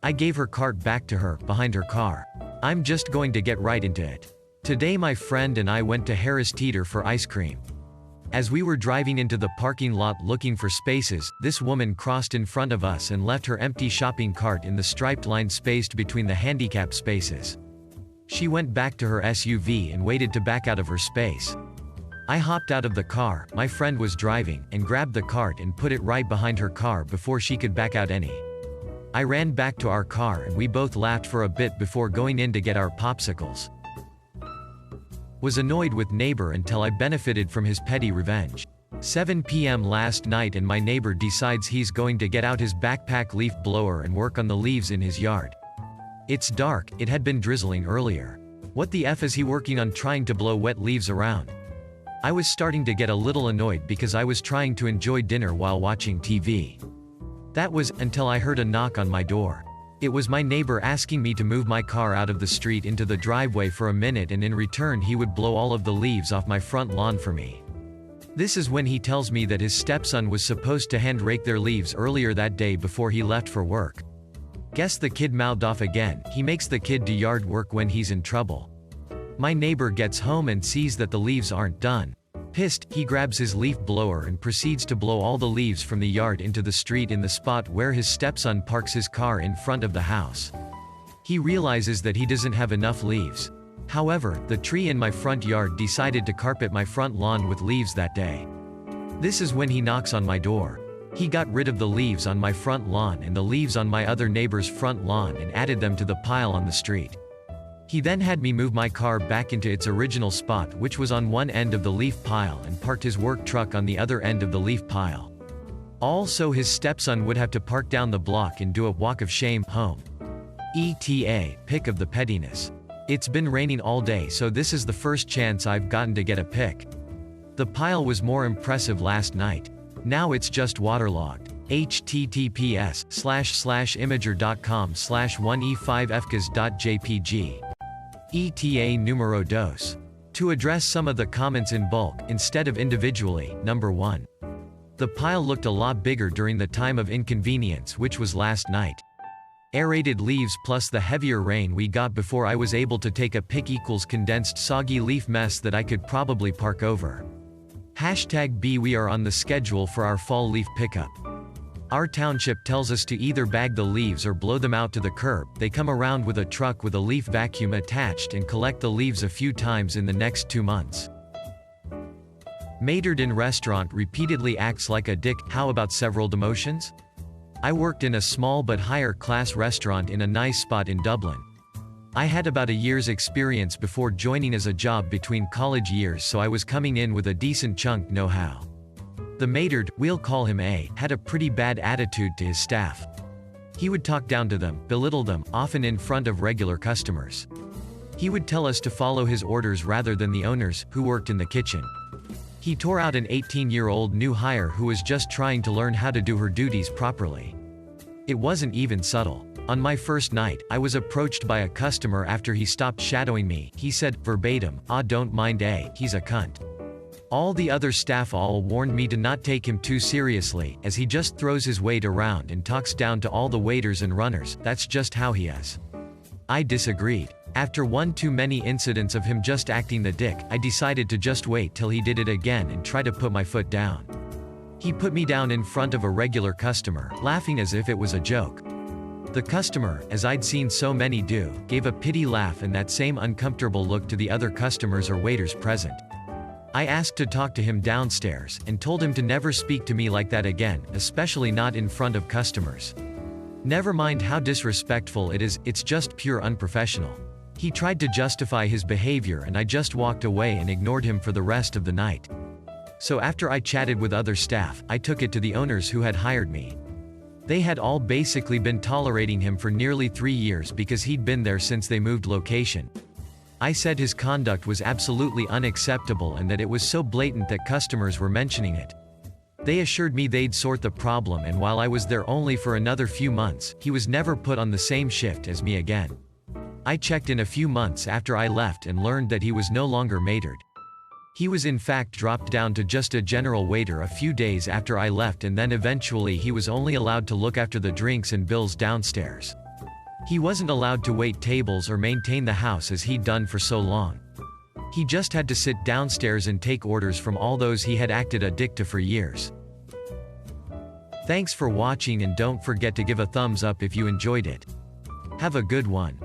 I gave her cart back to her, behind her car. I'm just going to get right into it. Today my friend and I went to Harris Teeter for ice cream. As we were driving into the parking lot looking for spaces, this woman crossed in front of us and left her empty shopping cart in the striped line spaced between the handicap spaces. She went back to her SUV and waited to back out of her space. I hopped out of the car, my friend was driving, and grabbed the cart and put it right behind her car before she could back out any. I ran back to our car and we both laughed for a bit before going in to get our popsicles. Was annoyed with neighbor until I benefited from his petty revenge. 7 p.m. last night and my neighbor decides he's going to get out his backpack leaf blower and work on the leaves in his yard. It's dark, it had been drizzling earlier. What the F is he working on trying to blow wet leaves around? I was starting to get a little annoyed because I was trying to enjoy dinner while watching TV. That was, until I heard a knock on my door. It was my neighbor asking me to move my car out of the street into the driveway for a minute and in return he would blow all of the leaves off my front lawn for me. This is when he tells me that his stepson was supposed to hand rake their leaves earlier that day before he left for work. Guess the kid mouthed off again, he makes the kid do yard work when he's in trouble. My neighbor gets home and sees that the leaves aren't done. Pissed, he grabs his leaf blower and proceeds to blow all the leaves from the yard into the street in the spot where his stepson parks his car in front of the house. He realizes that he doesn't have enough leaves. However, the tree in my front yard decided to carpet my front lawn with leaves that day. This is when he knocks on my door. He got rid of the leaves on my front lawn and the leaves on my other neighbor's front lawn and added them to the pile on the street. He then had me move my car back into its original spot, which was on one end of the leaf pile, and parked his work truck on the other end of the leaf pile. Also his stepson would have to park down the block and do a walk of shame home. ETA, pic of the pettiness. It's been raining all day so this is the first chance I've gotten to get a pic. The pile was more impressive last night. Now it's just waterlogged. https://imager.com/1e5fcas.jpg. ETA numero dos. To address some of the comments in bulk, instead of individually, number 1. The pile looked a lot bigger during the time of inconvenience, which was last night. Aerated leaves plus the heavier rain we got before I was able to take a pic equals condensed soggy leaf mess that I could probably park over. #B We are on the schedule for our fall leaf pickup. Our township tells us to either bag the leaves or blow them out to the curb. They come around with a truck with a leaf vacuum attached and collect the leaves a few times in the next 2 months. Maynard in restaurant repeatedly acts like a dick. How about several demotions? I worked in a small but higher class restaurant in a nice spot in Dublin. I had about a year's experience before joining as a job between college years, so I was coming in with a decent chunk know-how. The Maynard, we'll call him A, had a pretty bad attitude to his staff. He would talk down to them, belittle them, often in front of regular customers. He would tell us to follow his orders rather than the owners, who worked in the kitchen. He tore out an 18-year-old new hire who was just trying to learn how to do her duties properly. It wasn't even subtle. On my first night, I was approached by a customer after he stopped shadowing me. He said, verbatim, "Ah, don't mind A, he's a cunt." All the other staff all warned me to not take him too seriously, as he just throws his weight around and talks down to all the waiters and runners. That's just how he is. I disagreed. After one too many incidents of him just acting the dick, I decided to just wait till he did it again and try to put my foot down. He put me down in front of a regular customer, laughing as if it was a joke. The customer, as I'd seen so many do, gave a pity laugh and that same uncomfortable look to the other customers or waiters present. I asked to talk to him downstairs, and told him to never speak to me like that again, especially not in front of customers. Never mind how disrespectful it is, it's just pure unprofessional. He tried to justify his behavior and I just walked away and ignored him for the rest of the night. So after I chatted with other staff, I took it to the owners who had hired me. They had all basically been tolerating him for nearly 3 years because he'd been there since they moved location. I said his conduct was absolutely unacceptable and that it was so blatant that customers were mentioning it. They assured me they'd sort the problem, and while I was there only for another few months, he was never put on the same shift as me again. I checked in a few months after I left and learned that he was no longer Maynard. He was in fact dropped down to just a general waiter a few days after I left, and then eventually he was only allowed to look after the drinks and bills downstairs. He wasn't allowed to wait tables or maintain the house as he'd done for so long. He just had to sit downstairs and take orders from all those he had acted a dick to for years. Thanks for watching, and don't forget to give a thumbs up if you enjoyed it. Have a good one.